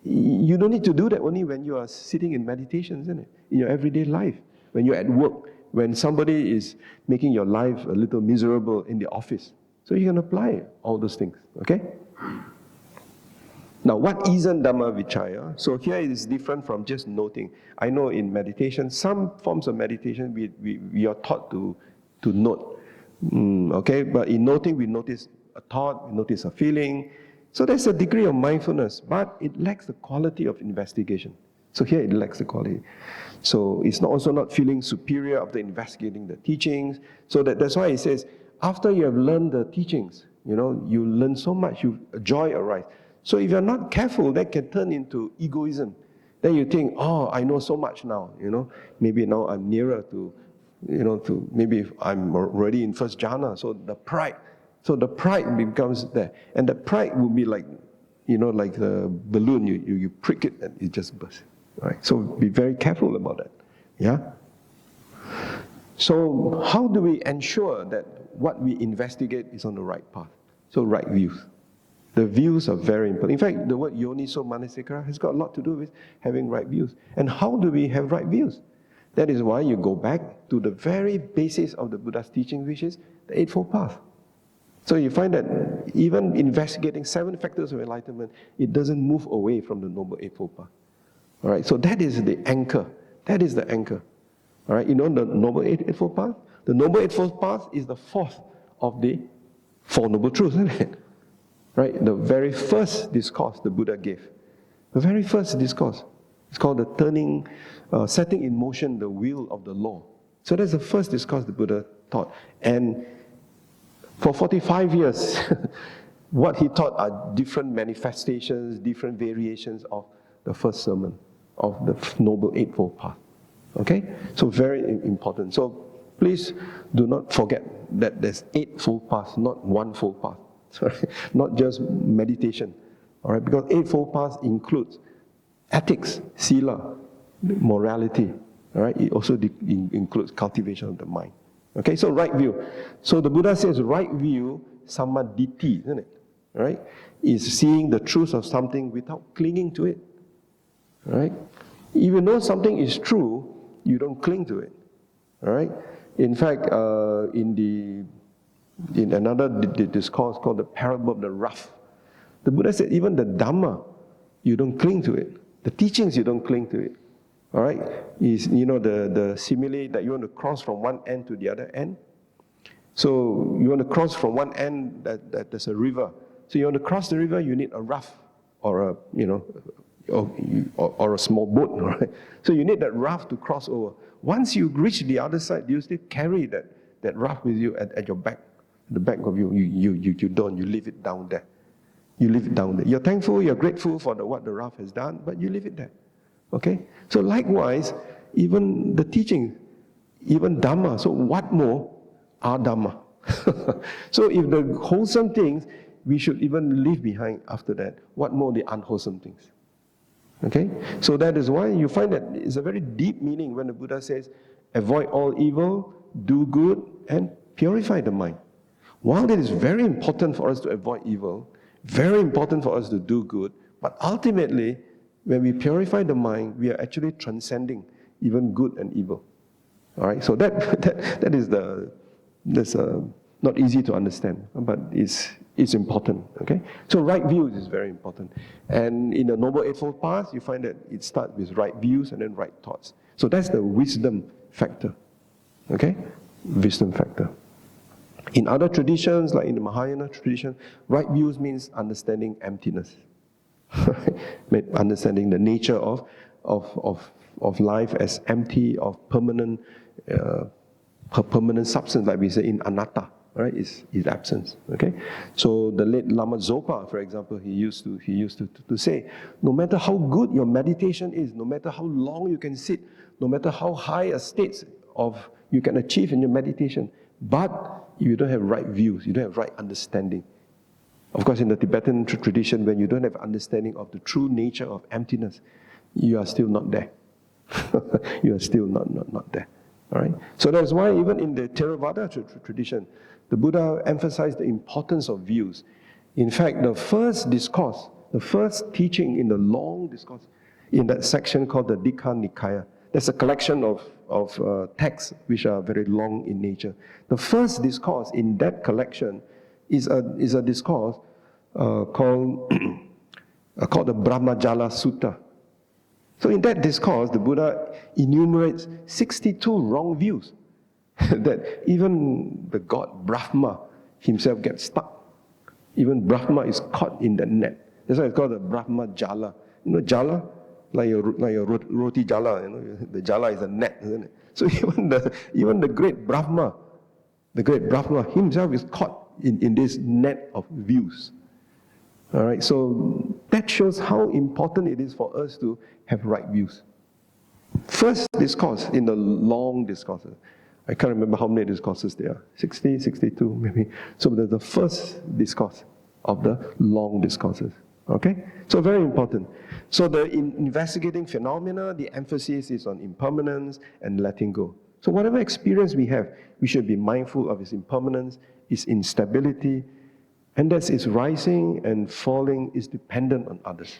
you don't need to do that only when you are sitting in meditation, isn't it? In your everyday life. When you're at work, when somebody is making your life a little miserable in the office. So you can apply all those things. Okay? Now, what isn't Dhammavicaya? So here it is different from just noting. I know in meditation, some forms of meditation, we are taught to note. Okay? But in noting, we notice a thought, we notice a feeling. So there's a degree of mindfulness, but it lacks the quality of investigation. So here it lacks the quality. So it's also not feeling superior after investigating the teachings. So that's why it says, after you have learned the teachings, you learn so much, joy arises. So if you're not careful, that can turn into egoism. Then you think, I know so much now, maybe now I'm nearer to, maybe I'm already in first jhana, so the pride. So the pride becomes there. And the pride will be like, like the balloon, you prick it and it just bursts. Right? So be very careful about that. Yeah? So how do we ensure that what we investigate is on the right path? So right views. The views are very important. In fact, the word yoniso manasikara has got a lot to do with having right views. And how do we have right views? That is why you go back to the very basis of the Buddha's teaching, which is the Eightfold Path. So you find that even investigating 7 factors of enlightenment, it doesn't move away from the Noble Eightfold Path. All right, so that is the anchor. That is the anchor. All right, the Noble Eightfold Path? The Noble Eightfold Path is the 4th of the 4 Noble Truths, isn't it? Right, the very first discourse the Buddha gave. The very first discourse. It's called the setting in motion the wheel of the law. So that's the first discourse the Buddha taught. And for 45 years, what he taught are different manifestations, different variations of the first sermon of the Noble Eightfold Path. Okay? So very important. So please do not forget that there's 8 fold paths, not 1 fold path. Sorry, not just meditation. All right? Because 8 fold paths includes ethics, sila, morality. All right? It also includes cultivation of the mind. Okay, so right view. So the Buddha says right view, samaditi, isn't it? Right? Is seeing the truth of something without clinging to it. Right? If you know something is true, you don't cling to it. All right? In fact, in another discourse called the parable of the rough, the Buddha said even the Dhamma, you don't cling to it. The teachings, you don't cling to it. All right, is the simile that you want to cross from one end to the other end. So you want to cross from one end that there's a river. So you want to cross the river, you need a raft or or a small boat, right? So you need that raft to cross over. Once you reach the other side, do you still carry that raft with you at your back, the back of you? You don't. You leave it down there. You leave it down there. You're thankful, you're grateful for what the raft has done, but you leave it there. Okay? So likewise, even the teaching, even Dhamma. So what more are Dhamma? So if the wholesome things, we should even leave behind after that. What more the unwholesome things? Okay? So that is why you find that it's a very deep meaning when the Buddha says, avoid all evil, do good, and purify the mind. While it is very important for us to avoid evil, very important for us to do good, but ultimately, when we purify the mind, we are actually transcending even good and evil. All right, so that is that's not easy to understand, but it's important. Okay, so right views is very important, and in the Noble Eightfold Path, you find that it starts with right views and then right thoughts. So that's the wisdom factor. Okay, wisdom factor. In other traditions, like in the Mahayana tradition, right views means understanding emptiness, understanding the nature of life as empty, of permanent substance, like we say in anatta, right? Is absence. Okay, so the late Lama Zopa, for example, he used to say, no matter how good your meditation is, no matter how long you can sit, no matter how high a state of you can achieve in your meditation, but you don't have right views, you don't have right understanding. Of course, in the Tibetan tradition, when you don't have understanding of the true nature of emptiness, you are still not there. You are still not there. All right. So that's why even in the Theravada tradition, the Buddha emphasized the importance of views. In fact, the first discourse, the first teaching in the long discourse, in that section called the Nikaya, there's a collection of texts which are very long in nature. The first discourse in that collection is a discourse called the Brahmajala Sutta. So in that discourse, the Buddha enumerates 62 wrong views that even the god Brahma himself gets stuck. Even Brahma is caught in the net. That's why it's called the Brahmajala. You know Jala? Like a roti jala, you know, the jala is a net, isn't it? So even the great Brahma himself is caught in this net of views. All right, so that shows how important it is for us to have right views. First discourse in the long discourses. I can't remember how many discourses there are. 60, 62 maybe. So the first discourse of the long discourses. Okay? So very important. So in investigating phenomena, the emphasis is on impermanence and letting go. So whatever experience we have, we should be mindful of its impermanence, its instability, and that its rising and falling is dependent on others.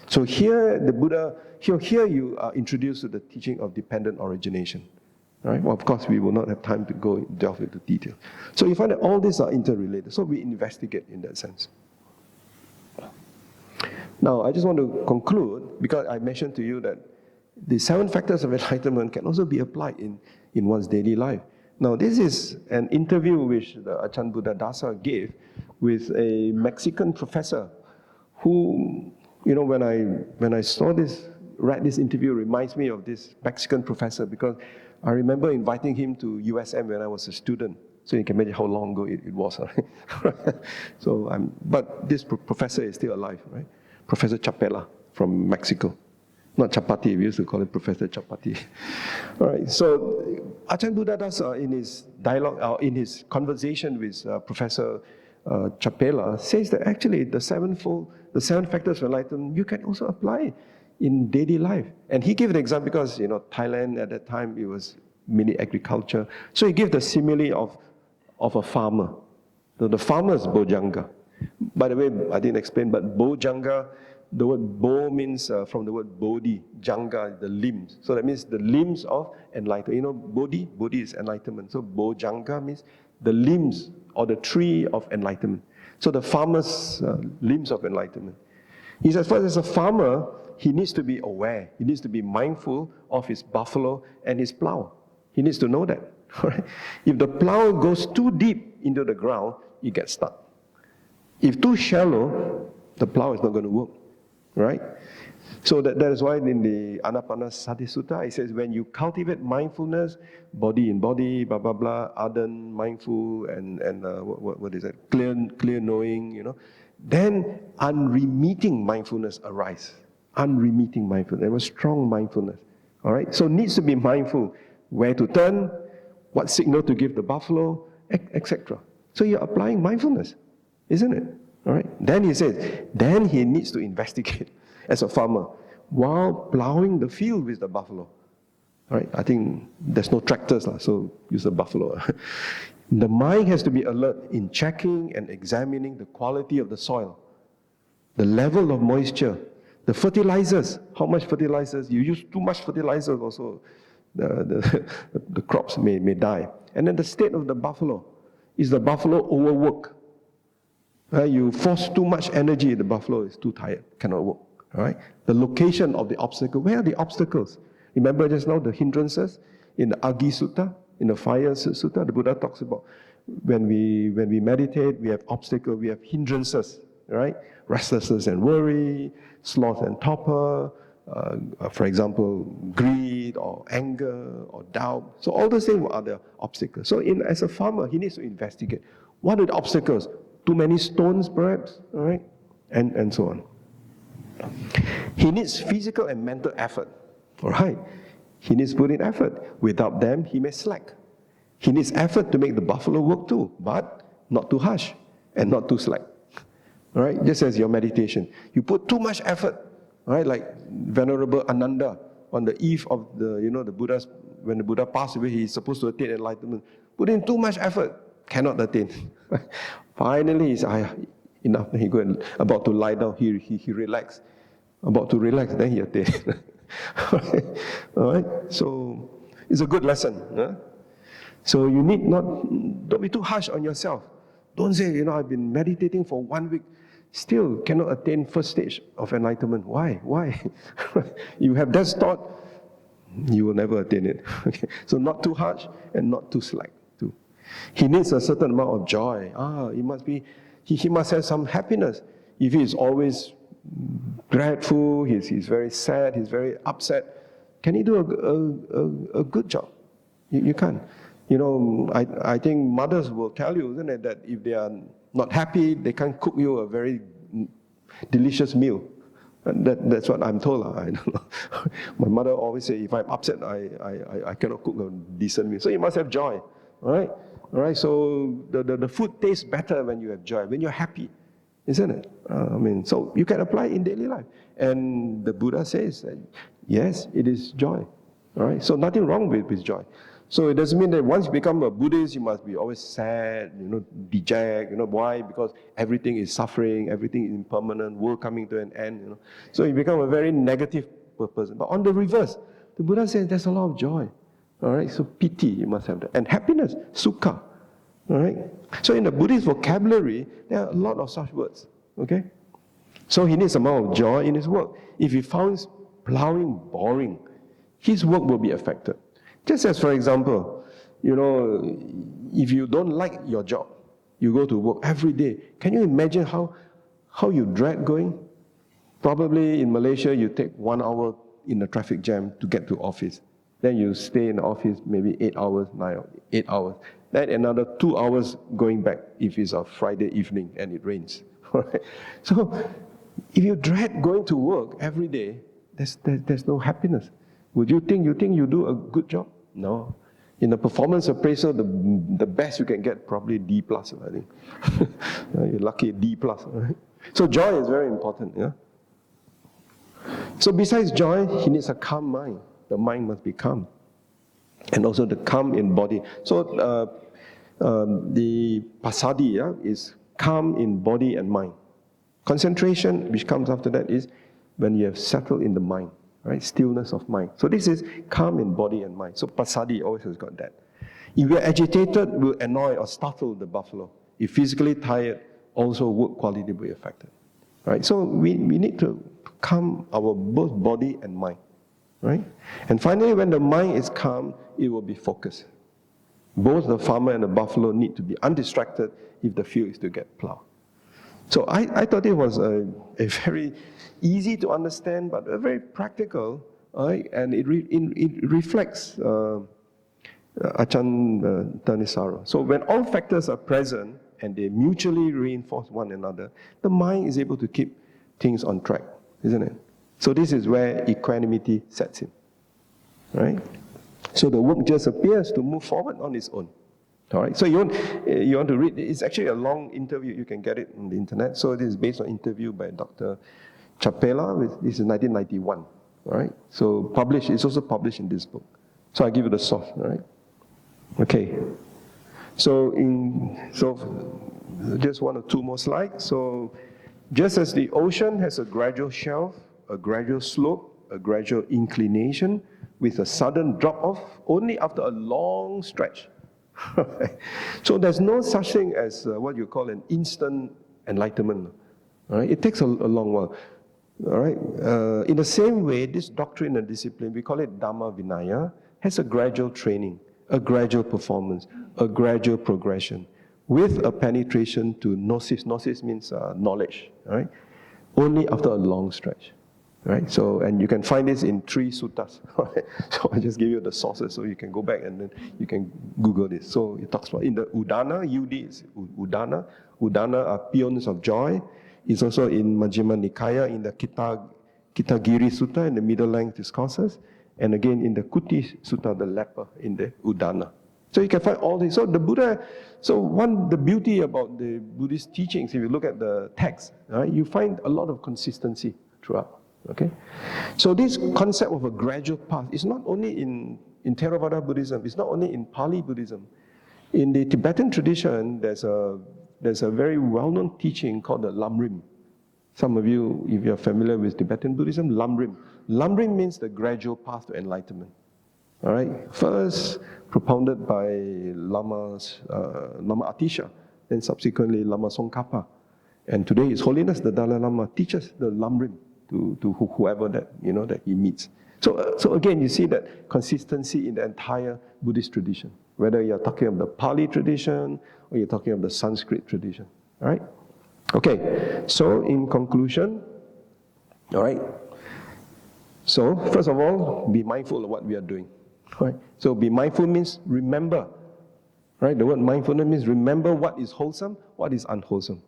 So here the Buddha, here you are introduced to the teaching of dependent origination. Right? Well, of course, we will not have time to go delve into detail. So you find that all these are interrelated. So we investigate in that sense. Now, I just want to conclude, because I mentioned to you that the 7 factors of enlightenment can also be applied in one's daily life. Now, this is an interview which the Achan Buddha Dasa gave with a Mexican professor who, you know, when I saw this, read this interview, it reminds me of this Mexican professor, because I remember inviting him to USM when I was a student. So you can imagine how long ago it was. Right? So but this professor is still alive, right? Professor Chapela from Mexico. Not Chapati, we used to call him Professor Chapati. All right, so Achan Buddha Dasa, in his dialogue, in his conversation with Professor Chapela, says that actually the 7 factors of enlightenment, you can also apply in daily life. And he gave an example because, you know, Thailand at that time, it was mainly agriculture. So he gave the simile of a farmer. So the farmer is Bojanga. By the way, I didn't explain, but Bojanga, the word Bo means from the word Bodhi, Janga, the limbs. So that means the limbs of enlightenment. You know, Bodhi is enlightenment. So Bojanga means the limbs or the tree of enlightenment. So the farmer's limbs of enlightenment. He says, first, as a farmer, he needs to be aware. He needs to be mindful of his buffalo and his plow. He needs to know that. Right? If the plow goes too deep into the ground, you get stuck. If too shallow, the plow is not going to work. Right? So that is why in the Anapanasati Sutta, it says when you cultivate mindfulness, body in body, blah, blah, blah, ardent, mindful, and what is that? Clear knowing, then unremitting mindfulness arise. Unremitting mindfulness. There was strong mindfulness. All right? So needs to be mindful where to turn, what signal to give the buffalo, etc. So you're applying mindfulness, isn't it? All right? Then he says, then he needs to investigate as a farmer while plowing the field with the buffalo. All right? I think there's no tractors, so use a buffalo. The mind has to be alert in checking and examining the quality of the soil, the level of moisture, the fertilizers, how much fertilizers. You use too much fertilizers also, the crops may die. And then the state of the buffalo. Is the buffalo overworked? You force too much energy, the buffalo is too tired, cannot work. All right? The location of the obstacle. Where are the obstacles? Remember just now the hindrances in the Agi Sutta, in the Fire Sutta, the Buddha talks about when we meditate, we have obstacles, we have hindrances, right? Restlessness and worry, sloth and torpor, for example, greed or anger or doubt. So all those things are the obstacles. So as a farmer, he needs to investigate. What are the obstacles? Too many stones, perhaps, all right? And so on. He needs physical and mental effort, all right? He needs to put in effort. Without them, he may slack. He needs effort to make the buffalo work too, but not too harsh and not too slack. All right? Just as your meditation. You put too much effort, all right? Like Venerable Ananda on the eve of the Buddha's, when the Buddha passed away, he's supposed to attain enlightenment. Put in too much effort, cannot attain. Finally, he's enough. He about to lie down. He relaxed. About to relax, then he attained. All right. So it's a good lesson. Huh? So you need don't be too harsh on yourself. Don't say, I've been meditating for 1 week, still cannot attain first stage of enlightenment. Why? You have that thought, you will never attain it. Okay. So not too harsh and not too slack too. He needs a certain amount of joy. He must have some happiness. If he is always dreadful, he's very sad, he's very upset, can he do a good job? You can't. I think mothers will tell you, isn't it, that if they are not happy, they can't cook you a very delicious meal. And that's what I'm told. I don't know. My mother always say, if I'm upset, I cannot cook a decent meal. So you must have joy. All right. So the food tastes better when you have joy, when you're happy, isn't it? So you can apply it in daily life. And the Buddha says that, yes, it is joy. All right. So nothing wrong with joy. So it doesn't mean that once you become a Buddhist, you must be always sad, deject. Why? Because everything is suffering, everything is impermanent, world coming to an end. So you become a very negative person. But on the reverse, the Buddha says there's a lot of joy. All right. So piti, you must have that, and happiness, sukha. All right. So in the Buddhist vocabulary, there are a lot of such words. Okay. So he needs a amount of joy in his work. If he finds plowing boring, his work will be affected. Just as, for example, if you don't like your job, you go to work every day. Can you imagine how you dread going? Probably in Malaysia, you take 1 hour in the traffic jam to get to office. Then you stay in the office maybe 8 hours, 8 hours. Then another 2 hours going back if it's a Friday evening and it rains. Right? So if you dread going to work every day, there's no happiness. Would you think you do a good job? No. In the performance appraisal, the best you can get probably D+, I think. You're lucky D+. Right? So joy is very important. Yeah. So besides joy, he needs a calm mind. The mind must be calm, and also the calm in body. So the passaddhi is calm in body and mind. Concentration, which comes after that, is when you have settled in the mind. Right? Stillness of mind. So this is calm in body and mind. So passaddhi always has got that. If we are agitated, we'll annoy or startle the buffalo. If physically tired, also work quality will be affected. Right? So we need to calm our both body and mind. Right? And finally, when the mind is calm, it will be focused. Both the farmer and the buffalo need to be undistracted if the field is to get plowed. So I thought it was a very easy to understand, but a very practical, and it reflects Achan Thanisaro. So when all factors are present and they mutually reinforce one another, the mind is able to keep things on track, isn't it? So this is where equanimity sets in, right? So the work just appears to move forward on its own. All right, so you want to read, it's actually a long interview, you can get it on the internet. So this is based on interview by Dr. Chapela, this is 1991, all right? So published, it's also published in this book. So I give you the source, all right? Okay, so just one or two more slides. So just as the ocean has a gradual shelf, a gradual slope, a gradual inclination, with a sudden drop-off only after a long stretch. So there's no such thing as what you call an instant enlightenment. All right? It takes a long while. All right? In the same way, this doctrine and discipline, we call it Dhammavicaya, has a gradual training, a gradual performance, a gradual progression, with a penetration to gnosis. Gnosis means knowledge. All right? Only after a long stretch. Right? So, and you can find this in 3 suttas. Right? So I just give you the sources so you can go back and then you can Google this. So it talks about in the Udana, UD is Udana. Udana are peons of joy. It's also in Majjhima Nikaya in the Kitagiri Sutta in the middle length discourses. And again in the Kuti Sutta, the leper in the Udana. So you can find all this. So the Buddha, the beauty about the Buddhist teachings, if you look at the text, right, you find a lot of consistency throughout. Okay, so this concept of a gradual path is not only in Theravada Buddhism, it's not only in Pali Buddhism. In the Tibetan tradition, there's a very well-known teaching called the Lamrim. Some of you, if you're familiar with Tibetan Buddhism, Lamrim. Lamrim means the gradual path to enlightenment. All right, first propounded by Lama Atisha, then subsequently Lama Tsongkhapa, and today His Holiness the Dalai Lama teaches the Lamrim to whoever that he meets. So again, you see that consistency in the entire Buddhist tradition, whether you're talking of the Pali tradition or you're talking of the Sanskrit tradition. All right? Okay, so in conclusion, all right, so first of all, be mindful of what we are doing. Right? So be mindful means remember. Right? The word mindfulness means remember what is wholesome, what is unwholesome.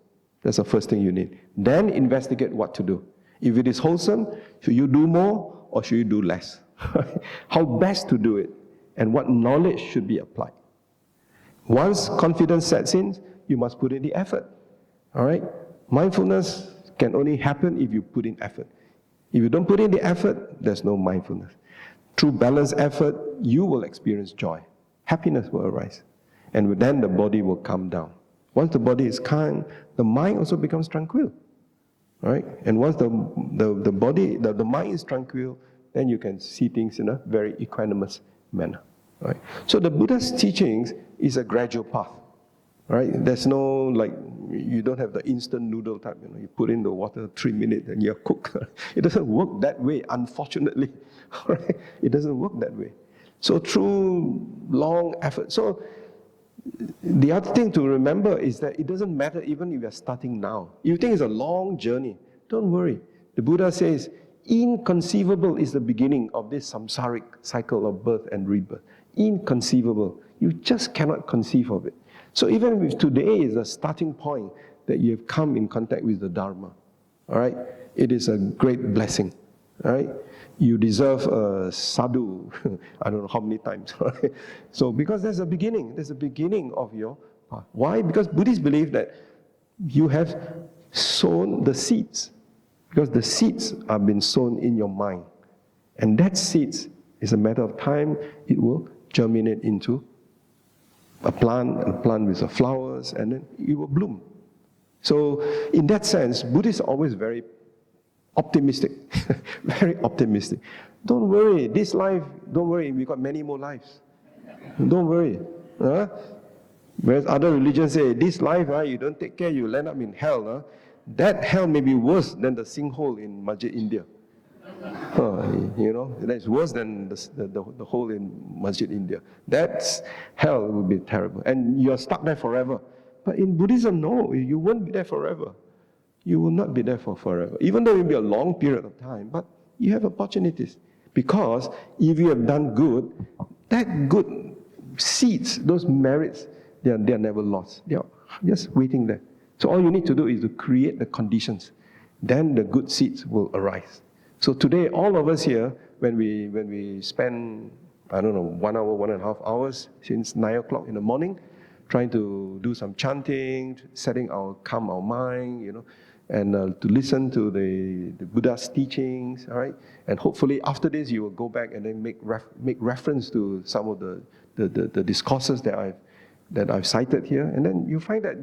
That's the first thing you need. Then investigate what to do. If it is wholesome, should you do more or should you do less? How best to do it and what knowledge should be applied. Once confidence sets in, you must put in the effort. All right? Mindfulness can only happen if you put in effort. If you don't put in the effort, there's no mindfulness. Through balanced effort, you will experience joy. Happiness will arise. And then the body will calm down. Once the body is calm, the mind also becomes tranquil. Right? And once the mind is tranquil, then you can see things in a very equanimous manner. Right? So the Buddha's teachings is a gradual path. Right? There's no, you don't have the instant noodle type, you put in the water 3 minutes and you're cooked. It doesn't work that way, unfortunately. Right? It doesn't work that way. So through long effort. So the other thing to remember is that it doesn't matter even if you're starting now. If you think it's a long journey, don't worry. The Buddha says, inconceivable is the beginning of this samsaric cycle of birth and rebirth. Inconceivable. You just cannot conceive of it. So even if today is a starting point that you have come in contact with the Dharma, all right, it is a great blessing. All right? You deserve a sadhu, I don't know how many times. Right? So because there's a beginning of your path. Why? Because Buddhists believe that you have sown the seeds. Because the seeds have been sown in your mind. And that seeds is a matter of time, it will germinate into a plant with the flowers, and then it will bloom. So in that sense, Buddhists are always very optimistic, very optimistic. Don't worry, this life, don't worry, we've got many more lives. Don't worry. Whereas other religions say, this life, you don't take care, you land up in hell. That hell may be worse than the sinkhole in Masjid India. That's worse than the hole in Masjid India. That's hell will be terrible. And you're stuck there forever. But in Buddhism, no, you won't be there forever. You will not be there for forever. Even though it will be a long period of time, but you have opportunities. Because if you have done good, that good seeds, those merits, they are never lost. They are just waiting there. So all you need to do is to create the conditions. Then the good seeds will arise. So today, all of us here, when we spend, I don't know, 1 hour, 1.5 hours since 9 o'clock in the morning, trying to do some chanting, calm our mind, and to listen to the Buddha's teachings, all right? And hopefully after this you will go back and then make reference to some of the discourses that I've cited here, and then you find that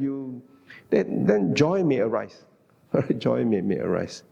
then joy may arise. All right, joy may arise.